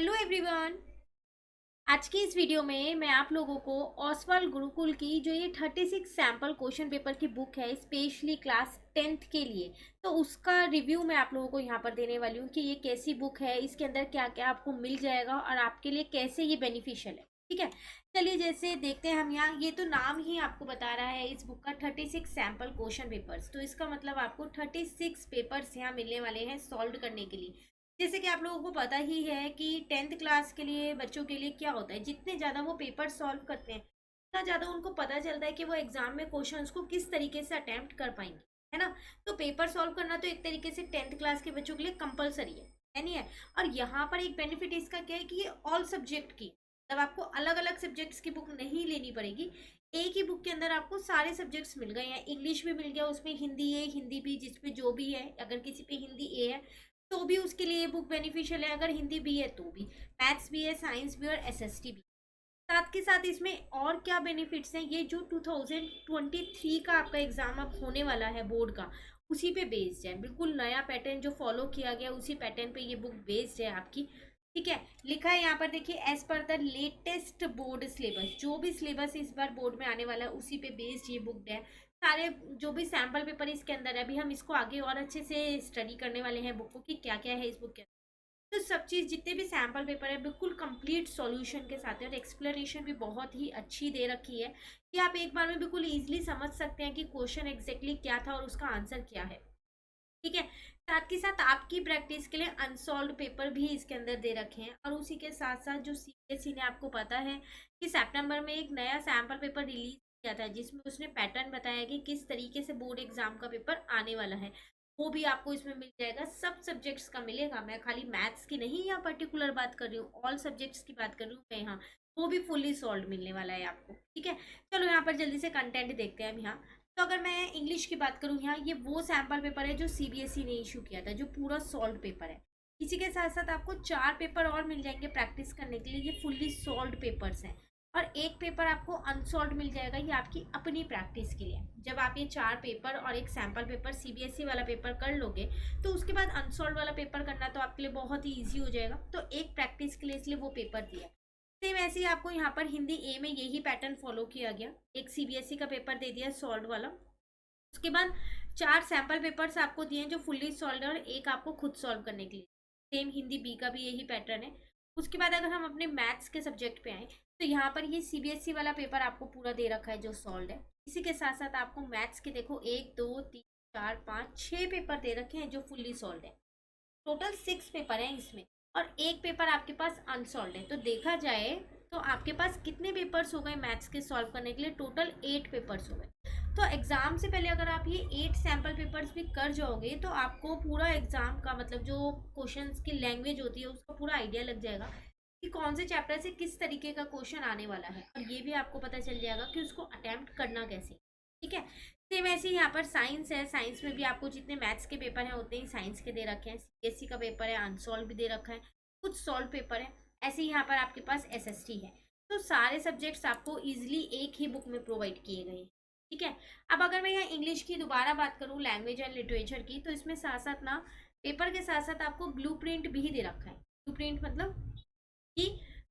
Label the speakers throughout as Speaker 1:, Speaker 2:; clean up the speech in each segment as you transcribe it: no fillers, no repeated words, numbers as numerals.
Speaker 1: Hello everyone. आज की इस वीडियो में मैं आप लोगों को ओसवाल गुरुकुल की जो ये 36 सैम्पल क्वेश्चन पेपर की बुक है स्पेशली क्लास 10th के लिए, तो उसका रिव्यू मैं आप लोगों को यहाँ पर देने वाली हूँ कि ये कैसी बुक है, इसके अंदर क्या क्या आपको मिल जाएगा और आपके लिए कैसे ये बेनिफिशियल है। ठीक है, चलिए जैसे देखते हैं हम यहाँ। ये तो नाम ही आपको बता रहा है इस बुक का 36 सैम्पल क्वेश्चन पेपर्स, तो इसका मतलब आपको 36 पेपर्स यहाँ मिलने वाले हैं सॉल्व करने के लिए। जैसे कि आप लोगों को पता ही है कि 10th क्लास के लिए बच्चों के लिए क्या होता है, जितने ज़्यादा वो पेपर सॉल्व करते हैं उतना ज़्यादा उनको पता चलता है कि वो एग्जाम में क्वेश्चंस को किस तरीके से अटेम्प्ट कर पाएंगे, है ना। तो पेपर सॉल्व करना तो एक तरीके से 10th क्लास के बच्चों के लिए कंपलसरी है नहीं है। और यहाँ पर एक बेनिफिट इसका क्या है कि ये ऑल सब्जेक्ट की, मतलब आपको अलग अलग सब्जेक्ट्स की बुक नहीं लेनी पड़ेगी। एक ही बुक के अंदर आपको सारे सब्जेक्ट्स मिल गए हैं। इंग्लिश भी मिल गया, उसमें हिंदी है, हिंदी भी जिसपे जो भी है, अगर किसी पे हिंदी ए है तो भी उसके लिए ये बुक बेनिफिशियल है, अगर हिंदी भी है तो भी, मैथ्स भी है, साइंस भी और एसएसटी भी। साथ के साथ इसमें और क्या बेनिफिट्स हैं, ये जो 2023 का आपका एग्जाम अब होने वाला है बोर्ड का, उसी पे बेस्ड है। बिल्कुल नया पैटर्न जो फॉलो किया गया उसी पैटर्न पे ये बुक बेस्ड है आपकी। ठीक है, लिखा है यहाँ पर देखिए, as per the latest board syllabus, जो भी सिलेबस इस बार बोर्ड में आने वाला है उसी पे बेस्ड ये बुक है। सारे जो भी सैम्पल पेपर इसके अंदर है, अभी हम इसको आगे और अच्छे से स्टडी करने वाले हैं बुक को कि क्या क्या है इस बुक के अंदर। तो सब चीज़ जितने भी सैम्पल पेपर है बिल्कुल कंप्लीट सॉल्यूशन के साथ है, और एक्सप्लेनेशन भी बहुत ही अच्छी दे रखी है कि आप एक बार में बिल्कुल ईजिली समझ सकते हैं कि क्वेश्चन एग्जैक्टली क्या था और उसका आंसर क्या है। ठीक है, साथ के साथ आपकी प्रैक्टिस के लिए अनसॉल्व पेपर भी इसके अंदर दे रखे हैं। और उसी के साथ साथ जो सीबीएसई ने, आपको पता है कि सितंबर में एक नया सैम्पल पेपर रिलीज किया था जिसमें उसने पैटर्न बताया कि किस तरीके से बोर्ड एग्जाम का पेपर आने वाला है, वो भी आपको इसमें मिल जाएगा। सब सब्जेक्ट्स का मिलेगा, मैं खाली मैथ्स की नहीं यहाँ पर्टिकुलर बात कर रही हूँ, ऑल सब्जेक्ट्स की बात कर रही हूँ मैं यहाँ। वो भी फुल्ली सॉल्व मिलने वाला है आपको। ठीक है, चलो यहाँ पर जल्दी से कंटेंट देखते हैं हम यहाँ। तो अगर मैं इंग्लिश की बात करूँ यहाँ, ये वो सैम्पल पेपर है जो सीबीएसई ने इशू किया था, जो पूरा सॉल्व पेपर है। इसी के साथ साथ आपको 4 पेपर और मिल जाएंगे प्रैक्टिस करने के लिए, ये फुल्ली सॉल्व पेपर्स हैं। और एक पेपर आपको अनसॉल्व मिल जाएगा, ये आपकी अपनी प्रैक्टिस के लिए। जब आप ये 4 पेपर और एक सैम्पल पेपर सीबीएसई वाला पेपर कर लोगे तो उसके बाद अनसॉल्व वाला पेपर करना तो आपके लिए बहुत ही ईजी हो जाएगा। तो एक प्रैक्टिस के लिए इसलिए वो पेपर दिया। सेम ऐसे ही आपको यहाँ पर हिंदी ए में यही पैटर्न फॉलो किया गया, एक सीबीएसई का पेपर दे दिया सॉल्व वाला। उसके बाद 4 सैम्पल पेपर्स आपको दिए हैं जो फुल्ली सॉल्व है, और एक आपको खुद सॉल्व करने के लिए। सेम हिंदी बी का भी यही पैटर्न है। उसके बाद अगर हम अपने मैथ्स के सब्जेक्ट पे आए तो यहाँ पर ये सीबीएसई वाला पेपर आपको पूरा दे रखा है जो सॉल्व है। इसी के साथ साथ आपको मैथ्स के देखो 1 2 3 4 5 6 पेपर दे रखे हैं जो फुल्ली सॉल्व है। टोटल 6 पेपर हैं इसमें, और एक पेपर आपके पास अनसॉल्व है। तो देखा जाए तो आपके पास कितने पेपर्स हो गए मैथ्स के सॉल्व करने के लिए, टोटल 8 पेपर्स हो गए। तो एग्जाम से पहले अगर आप ये 8 सैम्पल पेपर्स भी कर जाओगे तो आपको पूरा एग्जाम का, मतलब जो क्वेश्चंस की लैंग्वेज होती है उसका पूरा आइडिया लग जाएगा कि कौन से चैप्टर से किस तरीके का क्वेश्चन आने वाला है, और ये भी आपको पता चल जाएगा कि उसको अटेम्प्ट करना कैसे। ठीक है, सेम ऐसे ही यहाँ पर साइंस है, साइंस में भी आपको जितने मैथ्स के पेपर हैं उतने ही साइंस के दे रखे हैं। सीबीएसई का पेपर है, अनसॉल्व भी दे रखा है, कुछ सॉल्व पेपर है। ऐसे ही यहाँ पर आपके पास एसएसटी है। तो सारे सब्जेक्ट्स आपको इजिली एक ही बुक में प्रोवाइड किए गए हैं। ठीक है, अब अगर मैं यहाँ इंग्लिश की दोबारा बात करूँ, लैंग्वेज एंड लिटरेचर की, तो इसमें साथ साथ ना पेपर के साथ साथ आपको ब्लू प्रिंट भी दे रखा है। ब्लू प्रिंट मतलब कि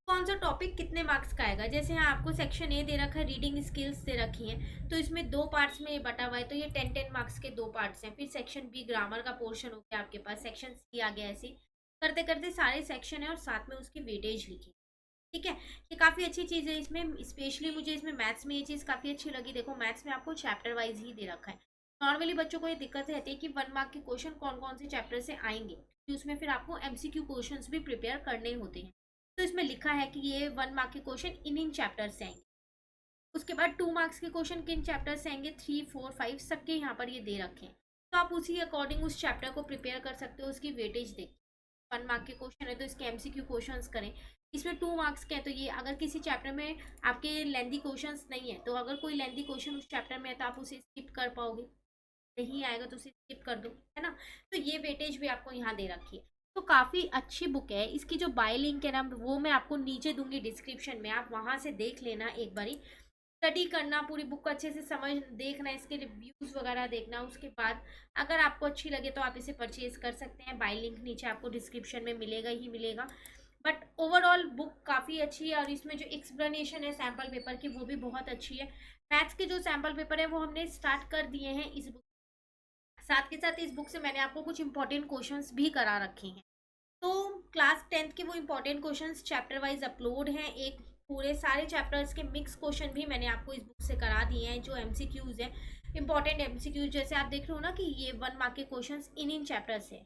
Speaker 1: कौन सा टॉपिक कितने मार्क्स का आएगा। जैसे यहाँ आपको सेक्शन ए दे रखा है, रीडिंग स्किल्स दे रखी हैं, तो इसमें 2 पार्ट्स में ये बटा हुआ है, तो ये 10-10 मार्क्स के 2 पार्ट्स हैं। फिर सेक्शन बी ग्रामर का पोर्शन हो गया आपके पास, सेक्शन सी आ गया, ऐसे करते करते सारे सेक्शन है और साथ में उसकी वेटेज लिखी। ठीक है, ये काफ़ी अच्छी चीज़ है इसमें। स्पेशली मुझे इसमें मैथ्स में ये चीज़ काफ़ी अच्छी लगी। देखो मैथ्स में आपको चैप्टर वाइज ही दे रखा है। नॉर्मली बच्चों को ये दिक्कत रहती है कि 1 मार्क के क्वेश्चन कौन कौन से चैप्टर से आएंगे, कि उसमें फिर आपको एमसीक्यू क्वेश्चंस भी प्रिपेयर करने होते हैं। तो इसमें लिखा है कि ये 1 मार्क के क्वेश्चन इन इन चैप्टर से आएंगे। उसके बाद 2 मार्क्स के क्वेश्चन किन चैप्टर से आएंगे, 3 4 5 सबके यहाँ पर ये दे रखे हैं। तो आप उसी अकॉर्डिंग उस चैप्टर को प्रिपेयर कर सकते हो, उसकी वेटेज देख। 1 मार्क के क्वेश्चन है तो इसके एमसीक्यू क्वेश्चंस करें। इसमें 2 मार्क्स के हैं तो ये, अगर किसी चैप्टर में आपके लेंदी क्वेश्चंस नहीं है तो अगर कोई लेंदी क्वेश्चन उस चैप्टर में है तो आप उसे स्किप कर पाओगे, नहीं आएगा तो उसे स्किप कर दो, है ना। तो ये वेटेज भी आपको यहाँ दे रखी है। तो काफ़ी अच्छी बुक है। इसकी जो बाय लिंक है ना वो मैं आपको नीचे दूंगी डिस्क्रिप्शन में, आप वहाँ से देख लेना, एक बारी स्टडी करना, पूरी बुक को अच्छे से समझ देखना, इसके रिव्यूज़ वगैरह देखना। उसके बाद अगर आपको अच्छी लगे तो आप इसे परचेज कर सकते हैं। बाय लिंक नीचे आपको डिस्क्रिप्शन में मिलेगा ही मिलेगा। बट ओवरऑल बुक काफ़ी अच्छी है और इसमें जो एक्सप्लेनेशन है सैम्पल पेपर की वो भी बहुत अच्छी है। मैथ्स के जो सैम्पल पेपर है वो हमने स्टार्ट कर दिए हैं इस बुक, साथ के साथ इस बुक से मैंने आपको कुछ इंपॉर्टेंट क्वेश्चंस भी करा रखे हैं। तो क्लास 10th के वो important questions chapter wise upload हैं, एक पूरे सारे चैप्टर्स के मिक्स क्वेश्चन भी मैंने आपको इस बुक से करा दिए हैं, जो एमसीक्यूज है, इंपॉर्टेंट एमसीक्यूज, जैसे आप देख रहे हो ना कि ये 1 मार्क के क्वेश्चंस इन इन चैप्टर्स है।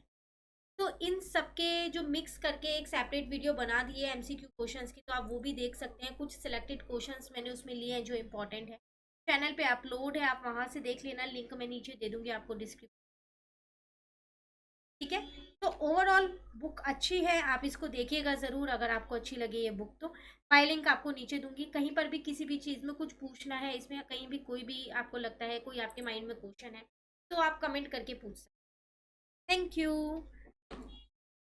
Speaker 1: तो इन सबके जो मिक्स करके एक सेपरेट वीडियो बना दी है एमसीक्यू क्वेश्चंस की, तो आप वो भी देख सकते हैं। कुछ सिलेक्टेड क्वेश्चंस मैंने उसमें लिए हैं जो इंपॉर्टेंट है, चैनल पे अपलोड है, आप वहां से देख लेना, लिंक मैं नीचे दे दूंगी आपको डिस्क्रिप्शन। ठीक है, तो ओवरऑल बुक अच्छी है, आप इसको देखिएगा ज़रूर अगर आपको अच्छी लगे ये बुक तो। फाइल लिंक आपको नीचे दूंगी। कहीं पर भी किसी भी चीज़ में कुछ पूछना है, इसमें कहीं भी कोई भी आपको लगता है, कोई आपके माइंड में क्वेश्चन है, तो आप कमेंट करके पूछ सकते हैं। Thank you.